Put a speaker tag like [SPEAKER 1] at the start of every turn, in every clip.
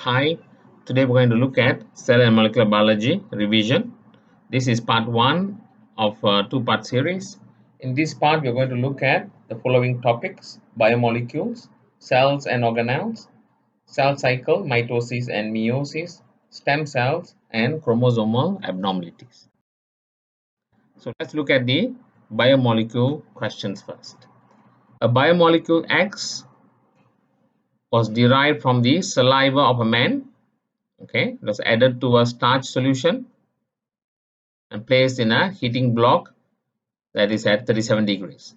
[SPEAKER 1] Hi, today we're going to look at cell and molecular biology revision. This is part one of a two-part series. In this part, we're going to look at the following topics: biomolecules, cells and organelles, cell cycle, mitosis and meiosis, stem cells, and chromosomal abnormalities. So let's look at the biomolecule questions first. A biomolecule X was derived from the saliva of a man. Okay, it was added to a starch solution and placed in a heating block that is at 37 degrees.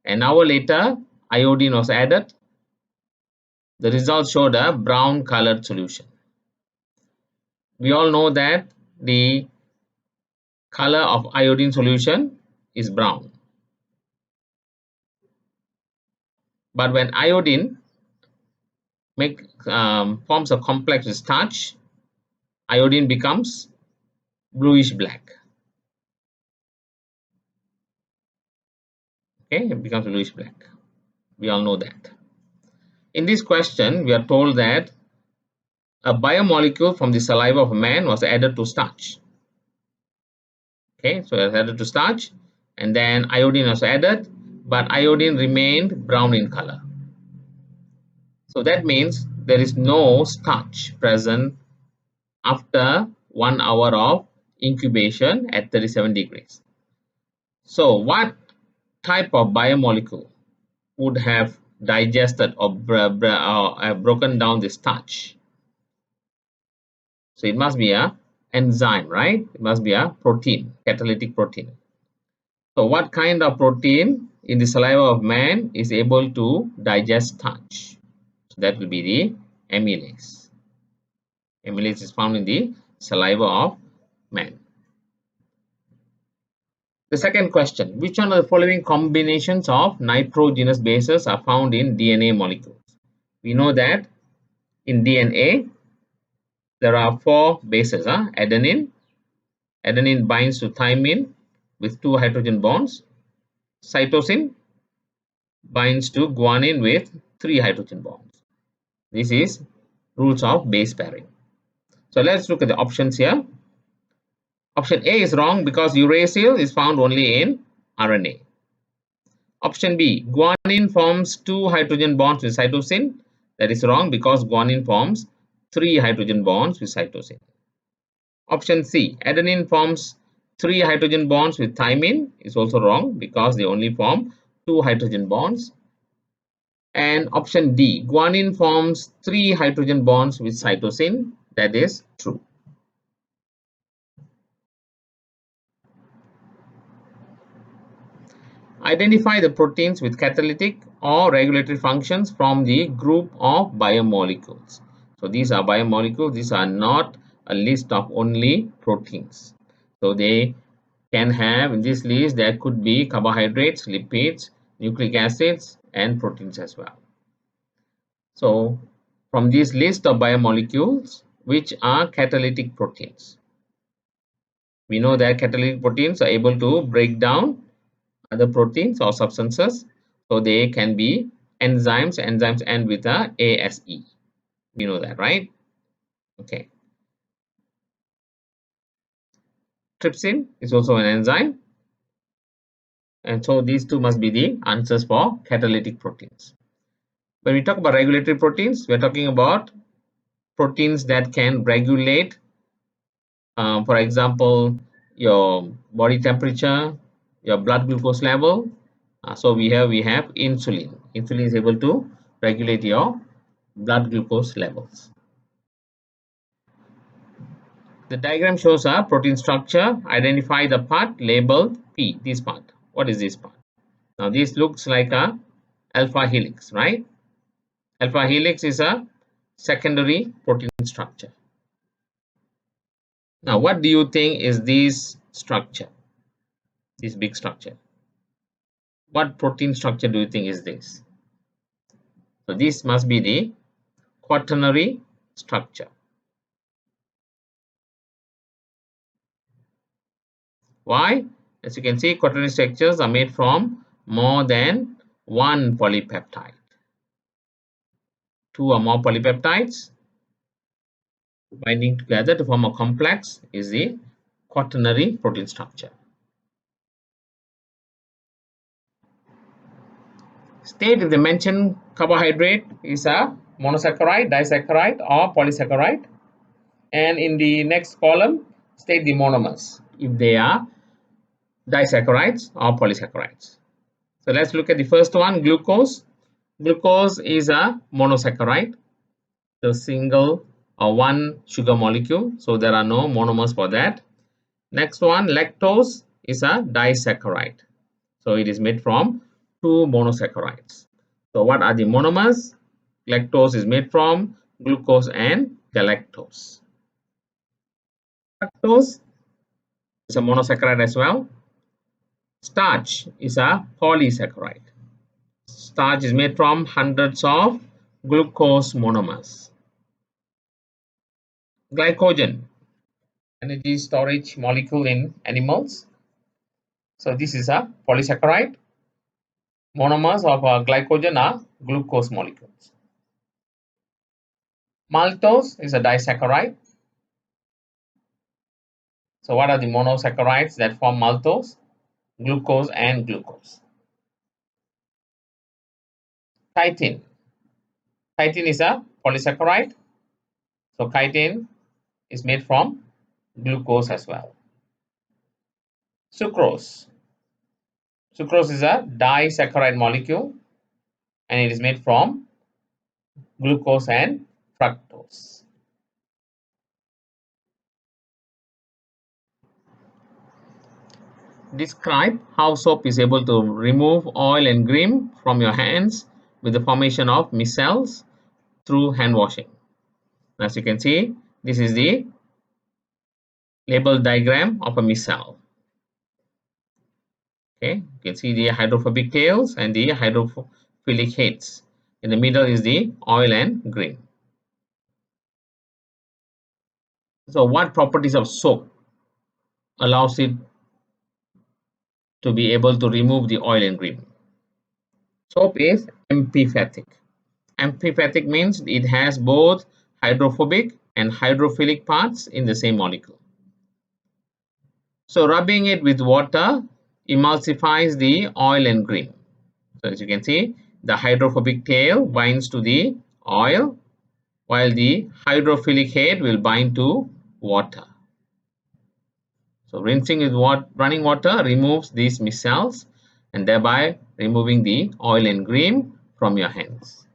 [SPEAKER 1] An hour later, iodine was added. The result showed a brown colored solution. We all know that the color of iodine solution is brown. But when iodine forms a complex with starch, iodine becomes bluish black. Okay, it becomes bluish black. We all know that. In this question, we are told that a biomolecule from the saliva of a man was added to starch. Okay, so it was added to starch and then iodine was added, but iodine remained brown in color. So that means there is no starch present after 1 hour of incubation at 37 degrees. So what type of biomolecule would have digested or broken down the starch? So it must be a enzyme, right? It must be a protein, catalytic protein. So what kind of protein in the saliva of man is able to digest starch? So that will be the amylase. Amylase is found in the saliva of man. The second question, which one of the following combinations of nitrogenous bases are found in DNA molecules? We know that in DNA there are 4 bases. Adenine binds to thymine with 2 hydrogen bonds. Cytosine binds to guanine with 3 hydrogen bonds. This is rules of base pairing. So let's look at the options here. Option A is wrong because uracil is found only in RNA. Option B, guanine forms 2 hydrogen bonds with cytosine. That is wrong because guanine forms 3 hydrogen bonds with cytosine. Option C, adenine forms 3 hydrogen bonds with thymine, is also wrong because they only form 2 hydrogen bonds. And option D, guanine forms 3 hydrogen bonds with cytosine, that is true. Identify the proteins with catalytic or regulatory functions from the group of biomolecules. So these are biomolecules, these are not a list of only proteins. So they can have, in this list there could be carbohydrates, lipids, nucleic acids and proteins as well. So from this list of biomolecules, which are catalytic proteins? We know that catalytic proteins are able to break down other proteins or substances, so they can be enzymes. Enzymes end with a ASE. We know that, right? Okay. Trypsin is also an enzyme, and so these two must be the answers for catalytic proteins. When we talk about regulatory proteins, we are talking about proteins that can regulate, for example, your body temperature, your blood glucose level. So we have insulin. Insulin is able to regulate your blood glucose levels. The diagram shows a protein structure. Identify the part labeled P. This part. What is this part? Now this looks like a alpha helix, right? Alpha helix is a secondary protein structure. Now what do you think is this structure? This big structure. What protein structure do you think is this? So this must be the quaternary structure. Why? As you can see, quaternary structures are made from more than one polypeptide. 2 or more polypeptides binding together to form a complex is the quaternary protein structure. State if the mentioned carbohydrate is a monosaccharide, disaccharide, or polysaccharide. And in the next column, state the monomers if they are disaccharides or polysaccharides. So let's look at the first one, glucose. Glucose is a monosaccharide, the single or one sugar molecule. So there are no monomers for that. Next one, lactose is a disaccharide. So it is made from two monosaccharides. So what are the monomers? Lactose is made from glucose and galactose. Fructose is a monosaccharide as well. Starch is a polysaccharide. Starch is made from hundreds of glucose monomers. Glycogen, energy storage molecule in animals. So this is a polysaccharide. Monomers of glycogen are glucose molecules. Maltose is a disaccharide. So what are the monosaccharides that form maltose? Glucose and glucose. Chitin. Chitin is a polysaccharide. So chitin is made from glucose as well. Sucrose. Sucrose is a disaccharide molecule and it is made from glucose and fructose. Describe how soap is able to remove oil and grime from your hands with the formation of micelles through hand washing. As you can see, this is the label diagram of a micelle. Okay, you can see the hydrophobic tails and the hydrophilic heads. In the middle is the oil and grime. So what properties of soap allows it to be able to remove the oil and grime? Soap is amphipathic. Amphipathic means it has both hydrophobic and hydrophilic parts in the same molecule. So rubbing it with water emulsifies the oil and grime. So as you can see, the hydrophobic tail binds to the oil while the hydrophilic head will bind to water. So rinsing with running water removes these micelles and thereby removing the oil and grime from your hands.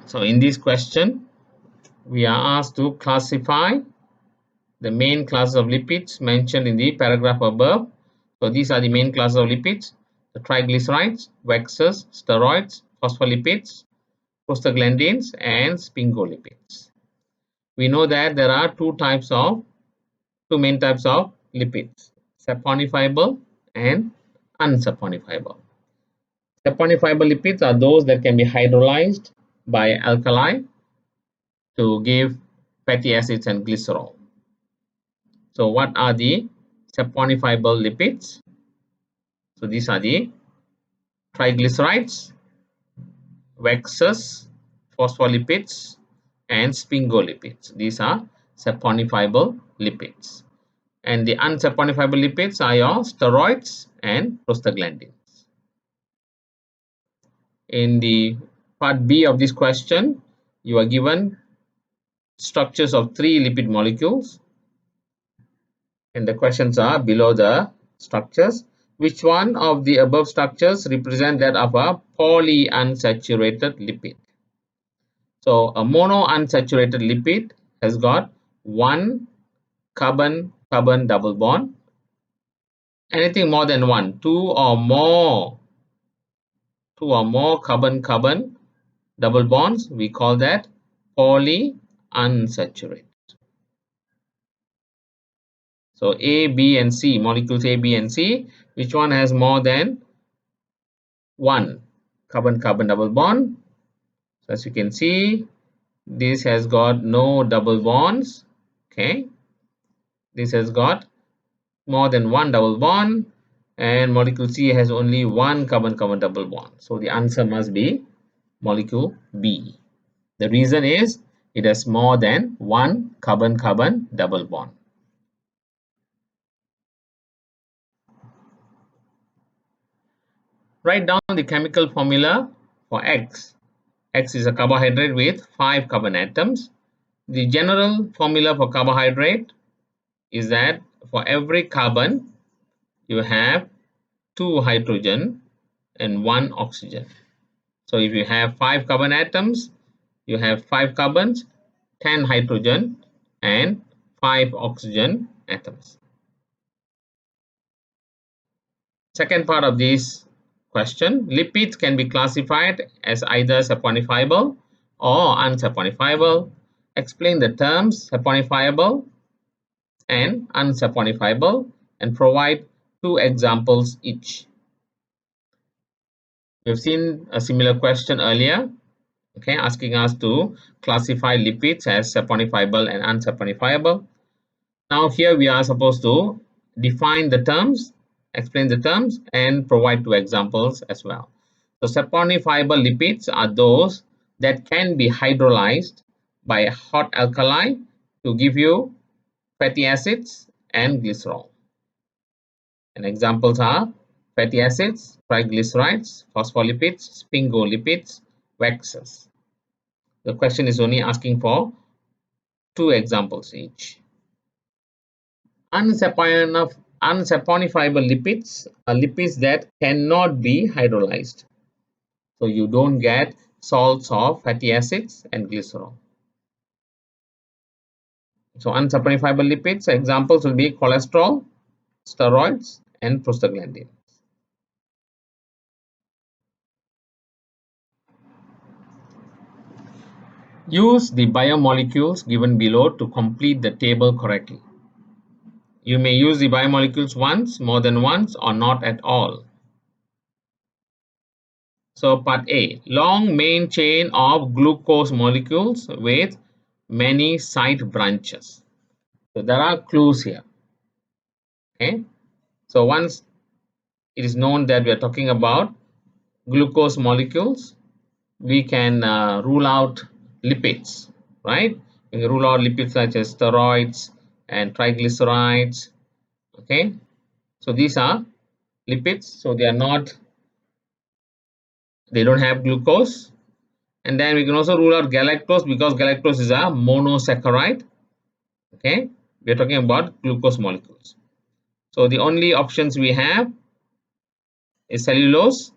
[SPEAKER 1] So in this question, we are asked to classify the main classes of lipids mentioned in the paragraph above. So these are the main classes of lipids: the triglycerides, waxes, steroids, phospholipids, prostaglandins, and sphingolipids. We know that there are two main types of lipids: saponifiable and unsaponifiable. Saponifiable lipids are those that can be hydrolyzed by alkali to give fatty acids and glycerol. So what are the saponifiable lipids? So these are the triglycerides, waxes, phospholipids, and sphingolipids. These are saponifiable lipids. And the unsaponifiable lipids are your steroids and prostaglandins. In the part B of this question, you are given structures of 3 lipid molecules. And the questions are below the structures. Which one of the above structures represent that of a polyunsaturated lipid? So a monounsaturated lipid has got one carbon-carbon double bond. Anything more than one, two or more carbon-carbon double bonds, we call that polyunsaturated. So A, B, and C, molecules A, B, and C, which one has more than one carbon-carbon double bond? So as you can see, this has got no double bonds. Okay, this has got more than one double bond, and molecule C has only one carbon-carbon double bond. So the answer must be molecule B. The reason is it has more than one carbon-carbon double bond. Write down the chemical formula for X. X is a carbohydrate with 5 carbon atoms. The general formula for carbohydrate is that for every carbon you have 2 hydrogen and 1 oxygen. So if you have 5 carbon atoms, you have 5 carbons, 10 hydrogen and 5 oxygen atoms. Second part of this question, lipids can be classified as either saponifiable or unsaponifiable. Explain the terms saponifiable and unsaponifiable and provide 2 examples each. We've seen a similar question earlier, okay, asking us to classify lipids as saponifiable and unsaponifiable. Now here we are supposed to define the terms, explain the terms, and provide 2 examples as well. So saponifiable lipids are those that can be hydrolyzed by a hot alkali to give you fatty acids and glycerol. And examples are fatty acids, triglycerides, phospholipids, sphingolipids, waxes. The question is only asking for 2 examples each. Unsaponifiable lipids are lipids that cannot be hydrolyzed. So you don't get salts of fatty acids and glycerol. So unsaponifiable lipids examples will be cholesterol, steroids, and prostaglandins. Use the biomolecules given below to complete the table correctly. You may use the biomolecules once, more than once, or not at all. So part A, long main chain of glucose molecules with many side branches. So there are clues here. Okay. So once it is known that we are talking about glucose molecules, we can rule out lipids, right? We can rule out lipids such as steroids and triglycerides. Okay. So these are lipids. So they don't have glucose. And then we can also rule out galactose because galactose is a monosaccharide. Okay, we are talking about glucose molecules. So the only options we have is cellulose,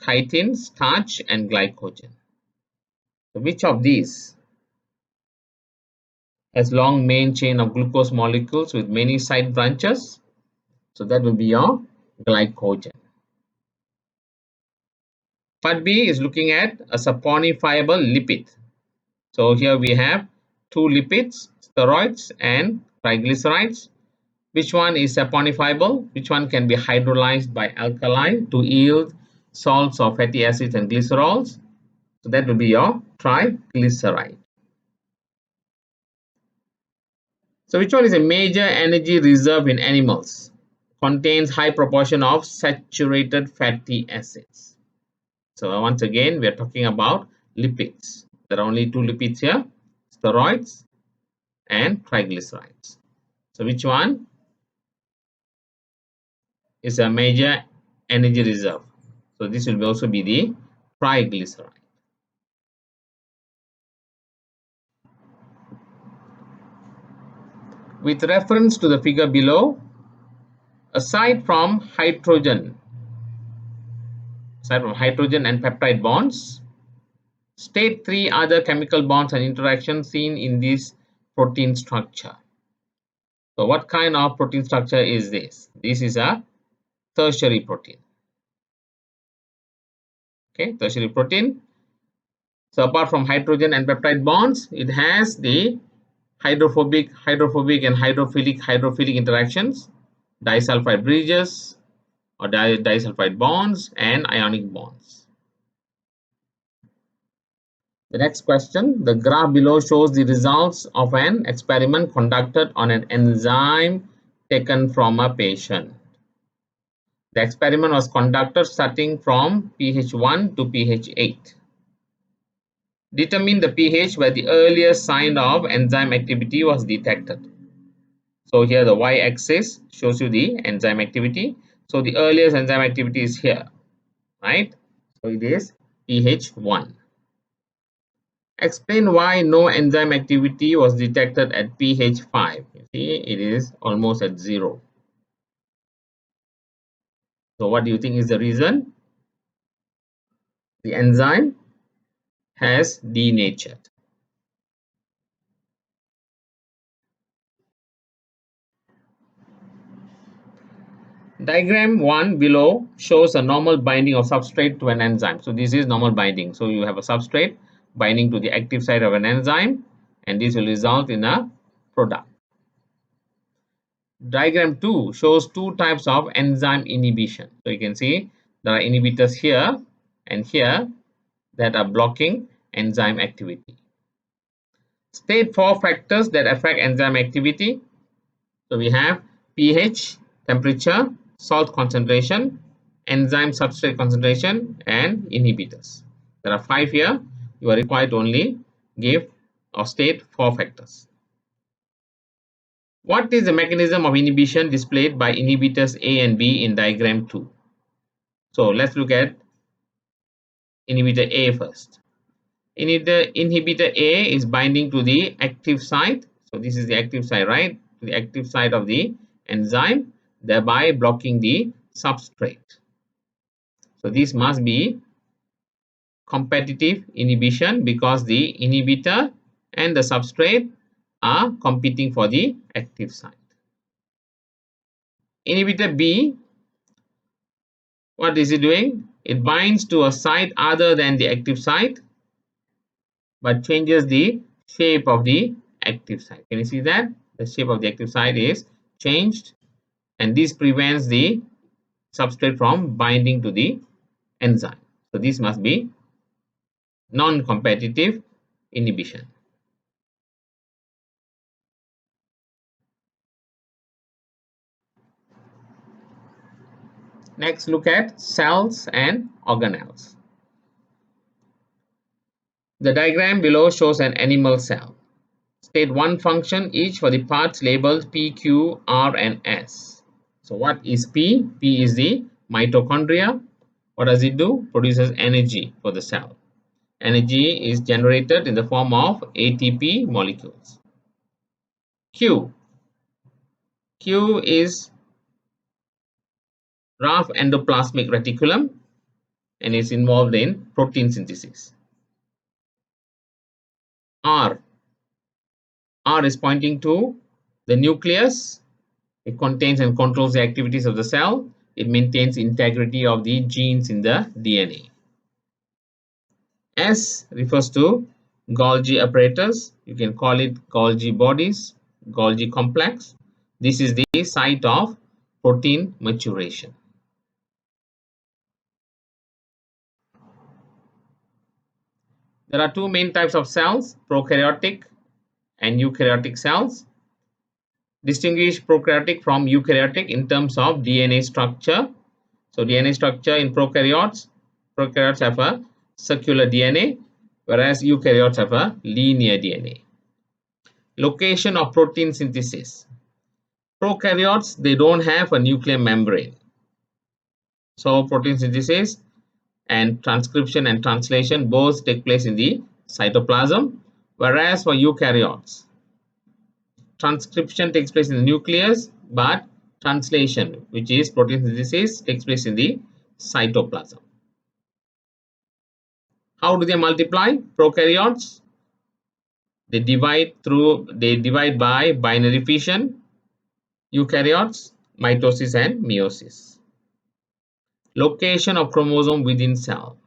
[SPEAKER 1] chitin, starch, and glycogen. So which of these has long main chain of glucose molecules with many side branches? So that will be your glycogen. Part B is looking at a saponifiable lipid. So here we have 2 lipids, steroids and triglycerides. Which one is saponifiable? Which one can be hydrolyzed by alkali to yield salts of fatty acids and glycerols? So that will be your triglyceride. So which one is a major energy reserve in animals? Contains high proportion of saturated fatty acids. So once again, we are talking about lipids. There are only 2 lipids here, steroids and triglycerides. So which one is a major energy reserve? So this will also be the triglyceride. With reference to the figure below, aside from hydrogen and peptide bonds, state 3 other chemical bonds and interactions seen in this protein structure. So what kind of protein structure is this? This is a tertiary protein. Okay, tertiary protein. So apart from hydrogen and peptide bonds, it has the hydrophobic and hydrophilic interactions, disulfide bridges or disulfide bonds, and ionic bonds. The next question, the graph below shows the results of an experiment conducted on an enzyme taken from a patient. The experiment was conducted starting from pH 1 to pH 8. Determine the pH where the earliest sign of enzyme activity was detected. So here the y-axis shows you the enzyme activity. So the earliest enzyme activity is here, right? So it is pH 1. Explain why no enzyme activity was detected at pH 5. You see, it is almost at 0. So what do you think is the reason? The enzyme has denatured. Diagram 1 below shows a normal binding of substrate to an enzyme. So this is normal binding. So you have a substrate binding to the active site of an enzyme, and this will result in a product. Diagram 2 shows two types of enzyme inhibition. So you can see there are inhibitors here and here that are blocking enzyme activity. State 4 factors that affect enzyme activity. So we have pH, temperature, salt concentration, enzyme substrate concentration, and inhibitors. There are 5 here. You are required to only give or state 4 factors. What is the mechanism of inhibition displayed by inhibitors A and B in diagram 2? So let's look at inhibitor A first. Inhibitor A is binding to the active site. So this is the active site, right? The active site of the enzyme, thereby blocking the substrate. So this must be competitive inhibition because the inhibitor and the substrate are competing for the active site. Inhibitor B, what is it doing? It binds to a site other than the active site but changes the shape of the active site. Can you see that? The shape of the active site is changed, and this prevents the substrate from binding to the enzyme. So this must be non-competitive inhibition. Next, look at cells and organelles. The diagram below shows an animal cell. State one function each for the parts labeled P, Q, R, and S. So what is P? P is the mitochondria. What does it do? Produces energy for the cell. Energy is generated in the form of ATP molecules. Q. Q is rough endoplasmic reticulum and is involved in protein synthesis. R. R is pointing to the nucleus. It contains and controls the activities of the cell. It maintains integrity of the genes in the DNA. S refers to Golgi apparatus. You can call it Golgi bodies, Golgi complex. This is the site of protein maturation. There are two main types of cells, prokaryotic and eukaryotic cells. Distinguish prokaryotic from eukaryotic in terms of DNA structure. So DNA structure in prokaryotes have a circular DNA, whereas eukaryotes have a linear DNA. Location of protein synthesis. Prokaryotes, they don't have a nuclear membrane. So protein synthesis and transcription and translation both take place in the cytoplasm, whereas for eukaryotes, transcription takes place in the nucleus, but translation, which is protein synthesis, takes place in the cytoplasm. How do they multiply? Prokaryotes, they divide by binary fission. Eukaryotes, mitosis and meiosis. Location of chromosome within cell.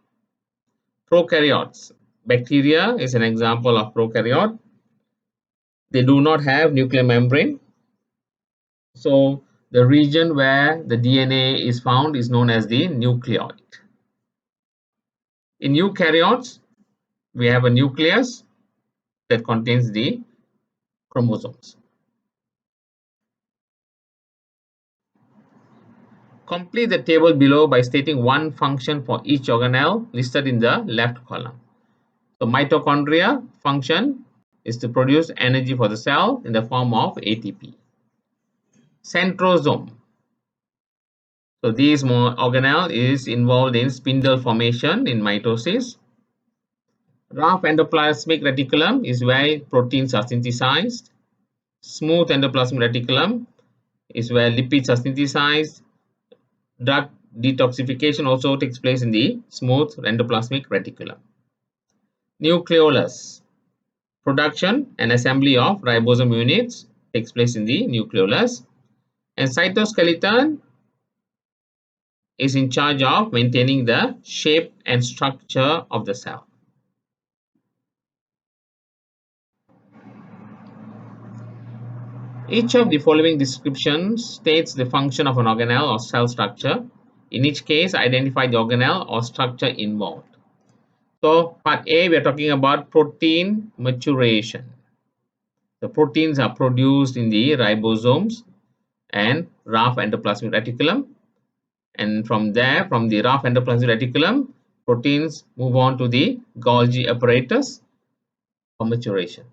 [SPEAKER 1] Prokaryotes, bacteria is an example of prokaryote. They do not have nuclear membrane. So the region where the DNA is found is known as the nucleoid. In eukaryotes, we have a nucleus that contains the chromosomes. Complete the table below by stating one function for each organelle listed in the left column. So mitochondria function is to produce energy for the cell in the form of ATP. Centrosome. So this organelle is involved in spindle formation in mitosis. Rough endoplasmic reticulum is where proteins are synthesized. Smooth endoplasmic reticulum is where lipids are synthesized. Drug detoxification also takes place in the smooth endoplasmic reticulum. Nucleolus. Production and assembly of ribosome units takes place in the nucleolus. And cytoskeleton is in charge of maintaining the shape and structure of the cell. Each of the following descriptions states the function of an organelle or cell structure. In each case, identify the organelle or structure involved. So, part A, we are talking about protein maturation. The proteins are produced in the ribosomes and rough endoplasmic reticulum. And from there, from the rough endoplasmic reticulum, proteins move on to the Golgi apparatus for maturation.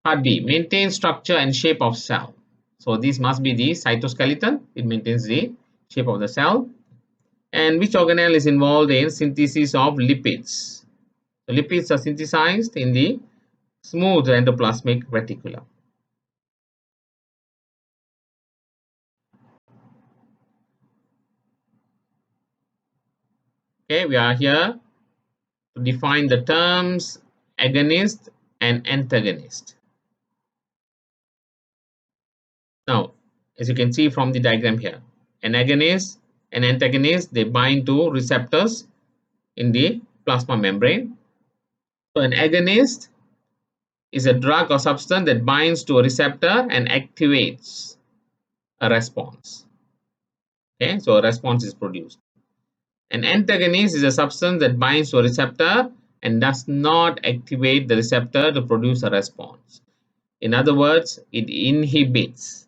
[SPEAKER 1] Part B, maintain structure and shape of cell. So this must be the cytoskeleton. It maintains the shape of the cell. And which organelle is involved in synthesis of lipids? The lipids are synthesized in the smooth endoplasmic reticulum. Okay, we are here to define the terms agonist and antagonist. Now, as you can see from the diagram here, an agonist and antagonist, they bind to receptors in the plasma membrane. So an agonist is a drug or substance that binds to a receptor and activates a response. Okay, so a response is produced. An antagonist is a substance that binds to a receptor and does not activate the receptor to produce a response. In other words, it inhibits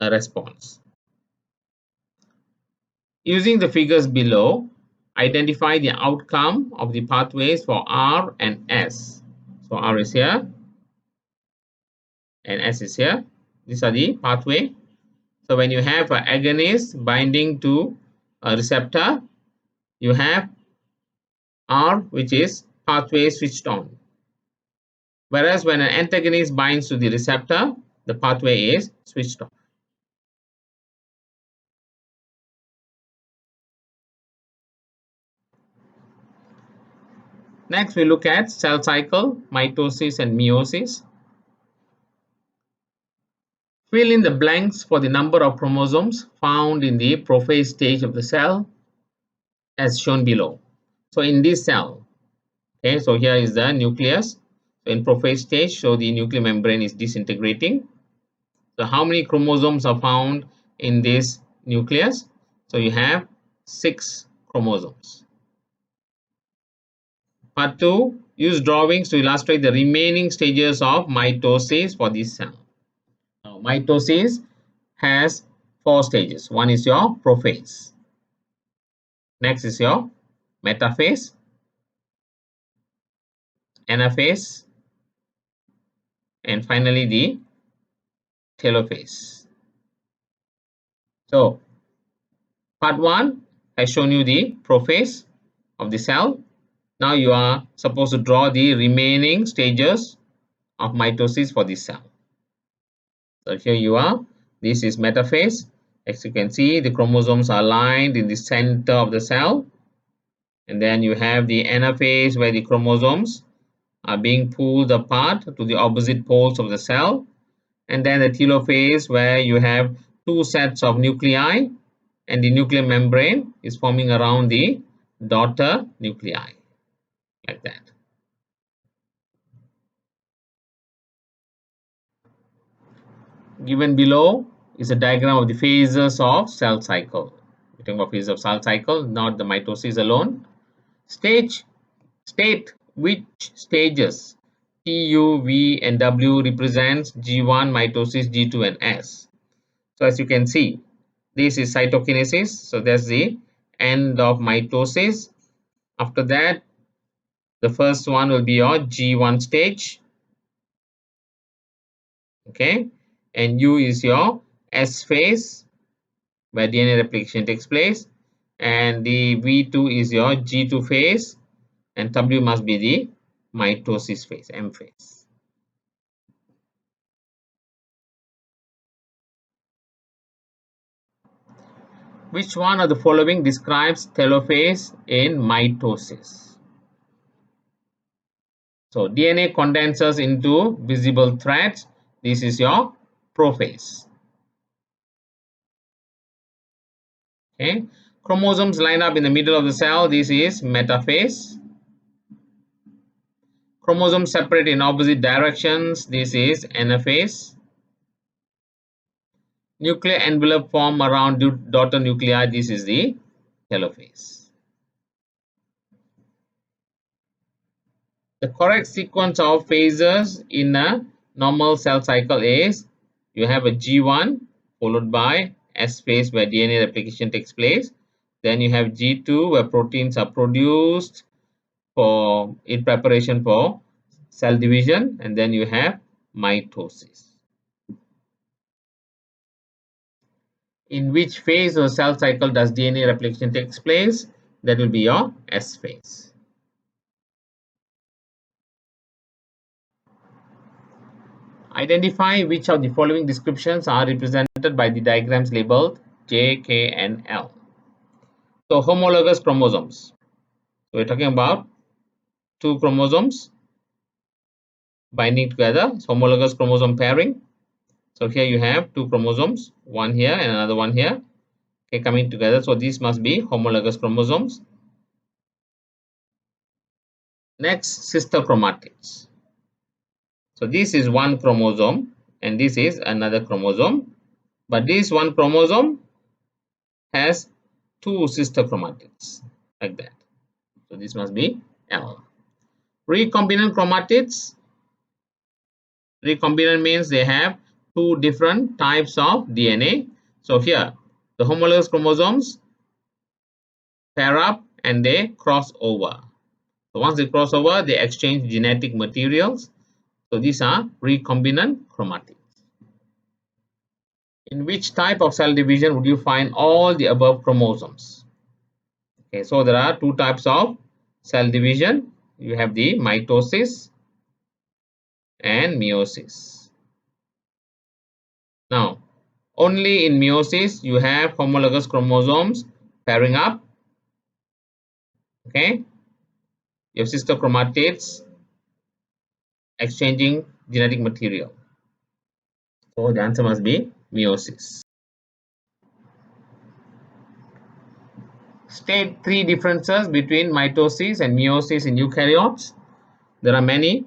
[SPEAKER 1] a response. Using the figures below, identify the outcome of the pathways for R and S. So R is here and S is here. These are the pathway. So when you have an agonist binding to a receptor, you have R, which is pathway switched on. Whereas when an antagonist binds to the receptor, the pathway is switched off. Next, we look at cell cycle, mitosis and meiosis. Fill in the blanks for the number of chromosomes found in the prophase stage of the cell as shown below. So in this cell, okay, so here is the nucleus. So in prophase stage, so the nuclear membrane is disintegrating. So how many chromosomes are found in this nucleus? So you have 6 chromosomes. Part 2, use drawings to illustrate the remaining stages of mitosis for this cell. Now, mitosis has 4 stages. One is your prophase. Next is your metaphase, anaphase, and finally the telophase. So, part 1 has shown you the prophase of the cell. Now you are supposed to draw the remaining stages of mitosis for this cell. So here you are. This is metaphase. As you can see, the chromosomes are aligned in the center of the cell. And then you have the anaphase where the chromosomes are being pulled apart to the opposite poles of the cell. And then the telophase where you have 2 sets of nuclei and the nuclear membrane is forming around the daughter nuclei, like that. Given below is a diagram of the phases of cell cycle. We're talking about phases of cell cycle, not the mitosis alone. State which stages T, U, V, and W represents G1, mitosis, G2, and S. So as you can see, this is cytokinesis. So that's the end of mitosis. After that, the first one will be your G1 stage. Okay, and U is your S phase where DNA replication takes place, and the V2 is your G2 phase, and W must be the mitosis phase, M phase. Which one of the following describes telophase in mitosis? So DNA condenses into visible threads. This is your prophase. Okay, chromosomes line up in the middle of the cell. This is metaphase. Chromosomes separate in opposite directions. This is anaphase. Nuclear envelope form around daughter nuclei. This is the telophase. The correct sequence of phases in a normal cell cycle is you have a G1 followed by S phase where DNA replication takes place. Then you have G2 where proteins are produced for in preparation for cell division, and then you have mitosis. In which phase of cell cycle does DNA replication takes place? That will be your S phase. Identify which of the following descriptions are represented by the diagrams labeled J, K, and L. So homologous chromosomes. So we're talking about two chromosomes binding together. So homologous chromosome pairing. So here you have two chromosomes, one here and another one here, okay, coming together. So these must be homologous chromosomes. Next, sister chromatids. So this is one chromosome and this is another chromosome, but this one chromosome has two sister chromatids like that. So this must be L. Recombinant chromatids. Recombinant means they have two different types of DNA. So here the homologous chromosomes pair up and they cross over. So once they cross over, they exchange genetic materials. So these are recombinant chromatids. In which type of cell division would you find all the above chromosomes? Okay, so there are two types of cell division. You have the mitosis and meiosis. Now, only in meiosis you have homologous chromosomes pairing up. Okay, you have sister chromatids exchanging genetic material. So the answer must be meiosis. State three differences between mitosis and meiosis in eukaryotes. There are many.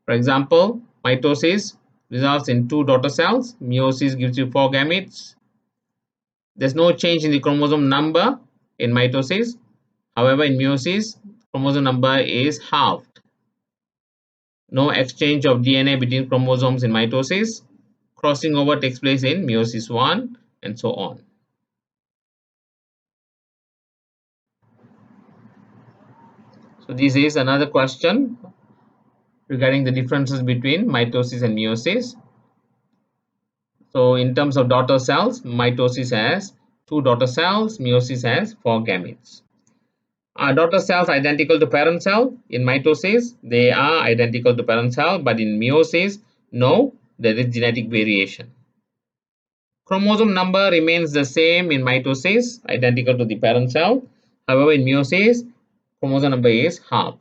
[SPEAKER 1] For example, mitosis results in two daughter cells. Meiosis gives you four gametes. There's no change in the chromosome number in mitosis. However, in meiosis, chromosome number is halved. No exchange of DNA between chromosomes in mitosis. Crossing over takes place in meiosis 1 and so on. So this is another question regarding the differences between mitosis and meiosis. So in terms of daughter cells, mitosis has two daughter cells, meiosis has four gametes. Are daughter cells identical to parent cell? In mitosis, they are identical to parent cell, but in meiosis, no, there is genetic variation. Chromosome number remains the same in mitosis, identical to the parent cell. However, in meiosis, chromosome number is halved.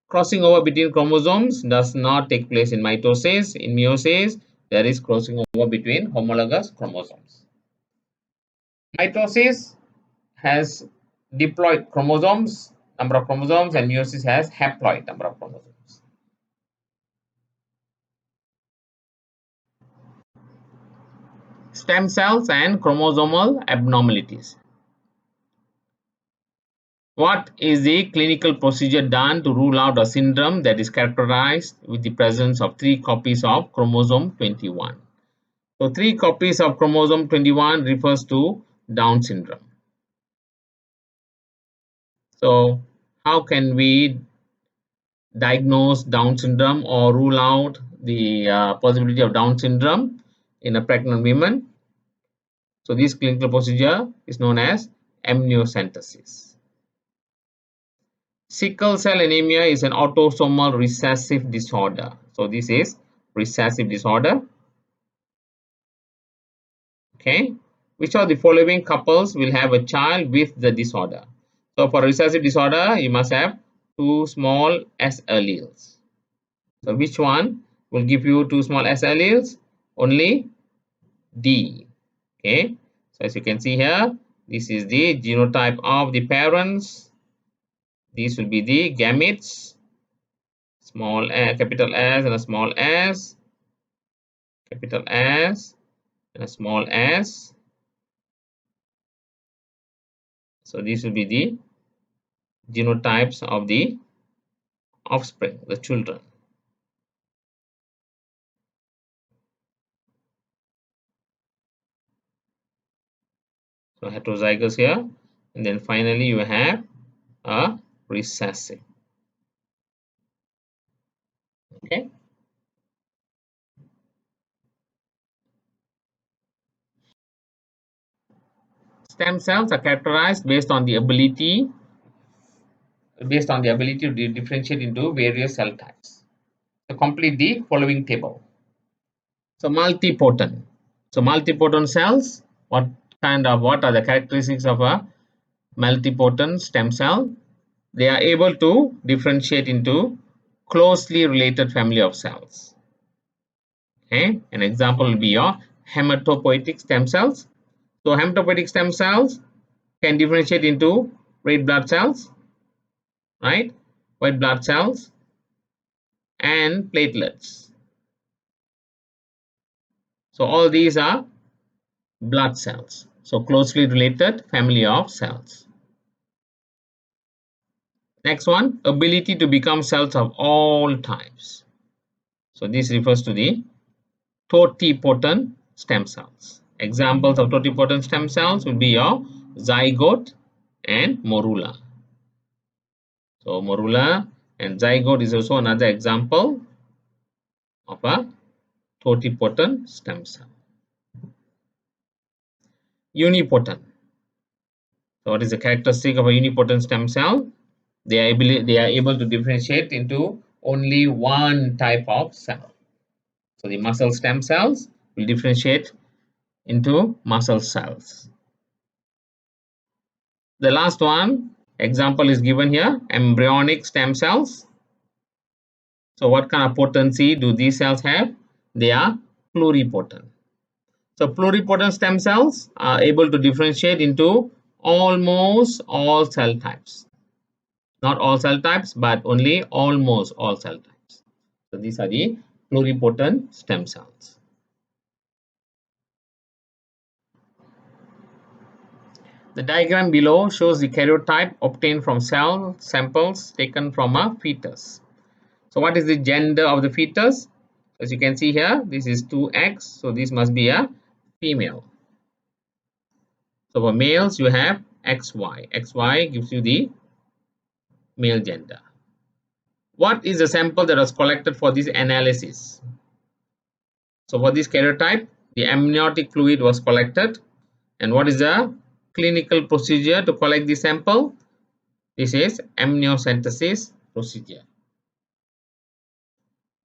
[SPEAKER 1] Crossing over between chromosomes does not take place in mitosis. In meiosis, there is crossing over between homologous chromosomes. Mitosis has diploid chromosomes, number of chromosomes, and meiosis has haploid number of chromosomes. Stem cells and chromosomal abnormalities. What is the clinical procedure done to rule out a syndrome that is characterized with the presence of 3 copies of chromosome 21? So 3 copies of chromosome 21 refers to Down syndrome. So how can we diagnose Down syndrome or rule out the possibility of Down syndrome in a pregnant woman? So this clinical procedure is known as amniocentesis. Sickle cell anemia is an autosomal recessive disorder. So this is recessive disorder. Okay, which of the following couples will have a child with the disorder? So for recessive disorder, you must have two small S alleles. So which one will give you two small S alleles? Only D. Okay, so as you can see here, this is the genotype of the parents. These will be the gametes, small capital S and a small s, capital S and a small s. So these will be the genotypes of the offspring, the children. So heterozygous here, and then finally you have a recessive. Okay. Stem cells are characterized based on the ability to differentiate into various cell types. So complete the following table. So multipotent. So multipotent cells, what are the characteristics of a multipotent stem cell? They are able to differentiate into closely related family of cells. Okay, an example will be your hematopoietic stem cells. So hematopoietic stem cells can differentiate into red blood cells, right, white blood cells, and platelets. So all these are blood cells. So closely related family of cells. Next one, ability to become cells of all types. So this refers to the totipotent stem cells. Examples of totipotent stem cells will be your zygote and morula. So morula and zygote is also another example of a totipotent stem cell. Unipotent. So what is the characteristic of a unipotent stem cell? They are able to differentiate into only one type of cell. So the muscle stem cells will differentiate into muscle cells. The last one example is given here, embryonic stem cells. So what kind of potency do these cells have? They are pluripotent. So pluripotent stem cells are able to differentiate into almost all cell types. Not all cell types, but only almost all cell types. So these are the pluripotent stem cells. The diagram below shows the karyotype obtained from cell samples taken from a fetus. So what is the gender of the fetus? As you can see here, this is 2x, so this must be a female. So for males, you have XY. XY gives you the male gender. What is the sample that was collected for this analysis? So for this karyotype, the amniotic fluid was collected. And what is the clinical procedure to collect the sample? This is amniocentesis procedure.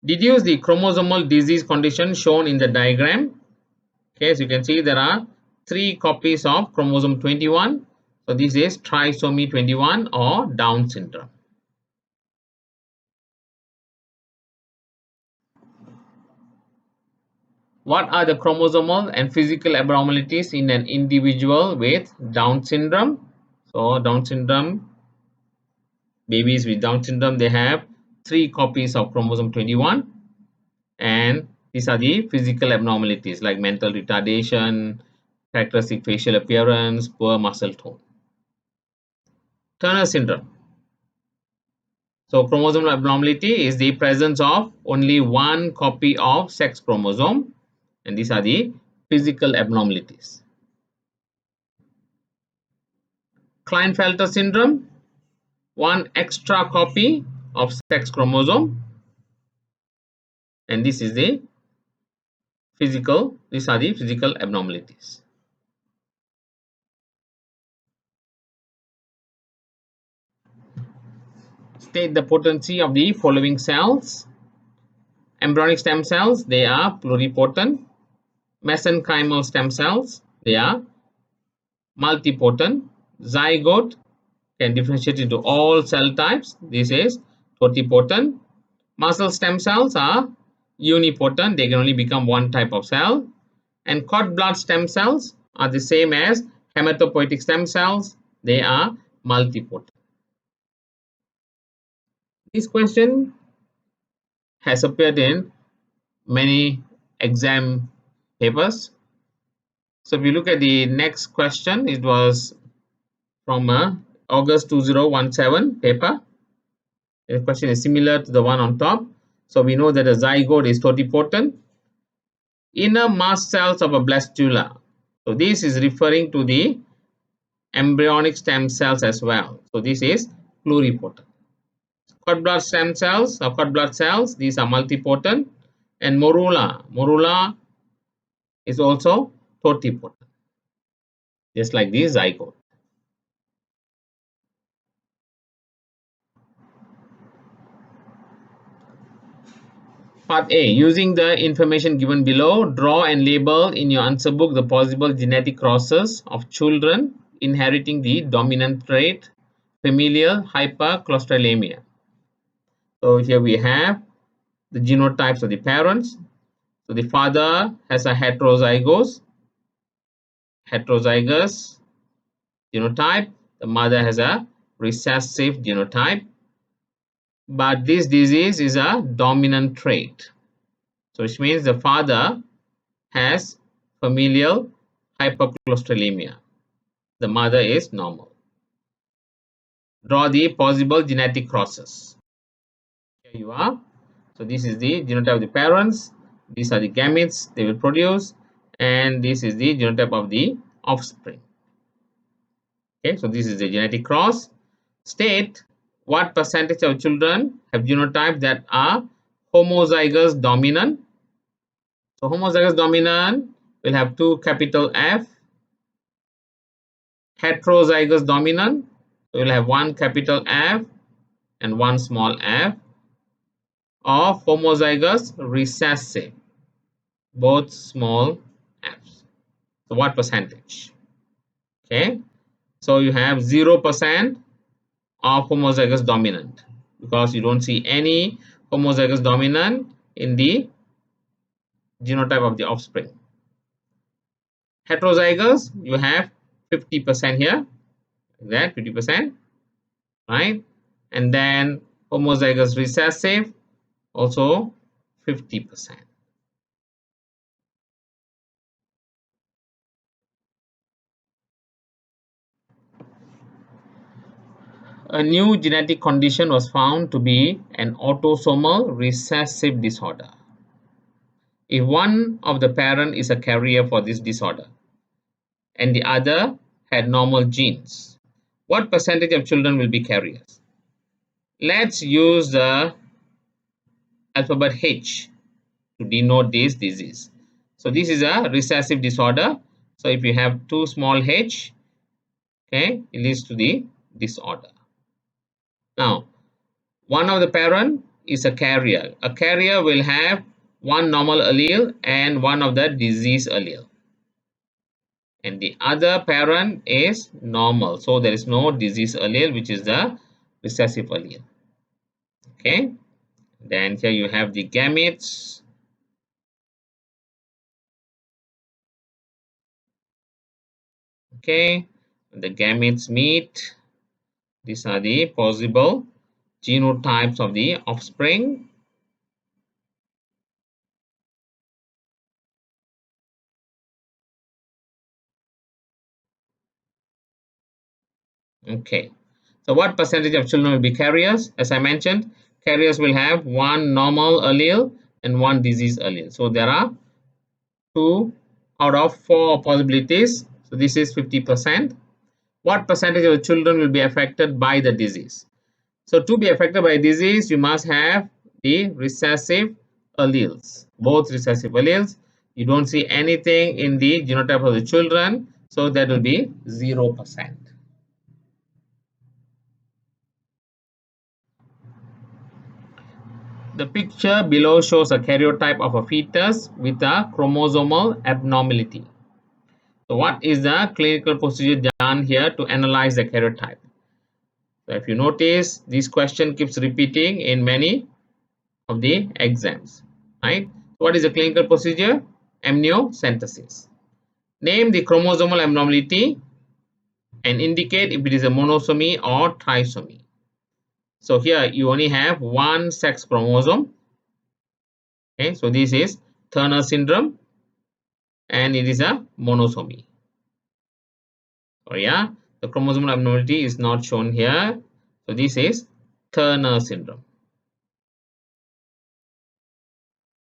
[SPEAKER 1] Deduce the chromosomal disease condition shown in the diagram. Okay, as you can see, there are 3 copies of chromosome 21. So this is trisomy 21 or Down syndrome. What are the chromosomal and physical abnormalities in an individual with Down syndrome? So Down syndrome, babies with Down syndrome, they have 3 copies of chromosome 21, and these are the physical abnormalities like mental retardation, characteristic facial appearance, poor muscle tone. Turner syndrome. So chromosomal abnormality is the presence of only one copy of sex chromosome, and these are the physical abnormalities. Klinefelter syndrome, one extra copy of sex chromosome, and these are the physical abnormalities. State the potency of the following cells. Embryonic stem cells, they are pluripotent. Mesenchymal stem cells, they are multipotent. Zygote can differentiate into all cell types. This is totipotent. Muscle stem cells are unipotent. They can only become one type of cell. And cord blood stem cells are the same as hematopoietic stem cells. They are multipotent. This question has appeared in many exam papers. So if you look at the next question, it was from August 2017 paper. The question is similar to the one on top. So we know that a zygote is totipotent. Inner mast cells of a blastula. So this is referring to the embryonic stem cells as well. So this is pluripotent. Cord blood stem cells or cord blood cells, these are multipotent. And morula is also totipotent, just like the zygote. Part A. Using the information given below, draw and label in your answer book the possible genetic crosses of children inheriting the dominant trait familial hypercholesterolemia. So here we have the genotypes of the parents. So the father has a heterozygous genotype. The mother has a recessive genotype. But this disease is a dominant trait. So which means the father has familial hypercholesterolemia. The mother is normal. Draw the possible genetic crosses. Here you are. So this is the genotype of the parents. These are the gametes they will produce, and this is the genotype of the offspring. Okay, so this is the genetic cross. State what percentage of children have genotypes that are homozygous dominant. So homozygous dominant will have two capital F. Heterozygous dominant will have one capital F and one small f. Or homozygous recessive, both small f's. So what percentage? Okay, so you have 0% of homozygous dominant, because you don't see any homozygous dominant in the genotype of the offspring. Heterozygous, you have 50% here, that 50%, right? And then homozygous recessive, also 50%. A new genetic condition was found to be an autosomal recessive disorder. If one of the parent is a carrier for this disorder and the other had normal genes, what percentage of children will be carriers? Let's use the alphabet H to denote this disease. So this is a recessive disorder. So if you have two small h, okay, it leads to the disorder. Now, one of the parent is a carrier. A carrier will have one normal allele and one of the disease allele. And the other parent is normal. So there is no disease allele, which is the recessive allele. Okay. Then here you have the gametes. Okay. The gametes meet. These are the possible genotypes of the offspring. Okay, so what percentage of children will be carriers? As I mentioned, carriers will have one normal allele and one disease allele. So there are two out of 4 possibilities. So this is 50%. What percentage of the children will be affected by the disease? So to be affected by disease, you must have the recessive alleles, both recessive alleles. You don't see anything in the genotype of the children, so that will be 0%. The picture below shows a karyotype of a fetus with a chromosomal abnormality. So what is the clinical procedure done here to analyze the karyotype? So if you notice, this question keeps repeating in many of the exams, right? What is the clinical procedure? Amniocentesis. Name the chromosomal abnormality and indicate if it is a monosomy or trisomy. So here you only have one sex chromosome. Okay, so this is Turner syndrome and it is a monosomy. So yeah, the chromosomal abnormality is not shown here. So this is Turner syndrome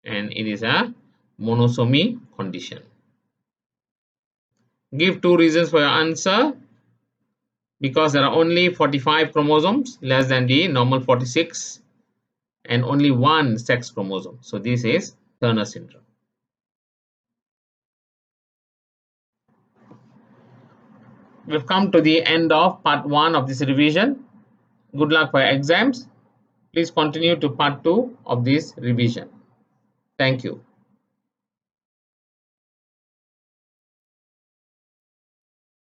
[SPEAKER 1] and it is a monosomy condition. Give 2 reasons for your answer. Because there are only 45 chromosomes, less than the normal 46, and only one sex chromosome. So this is Turner syndrome. We've come to the end of part 1 of this revision. Good luck for your exams. Please continue to part 2 of this revision. Thank you.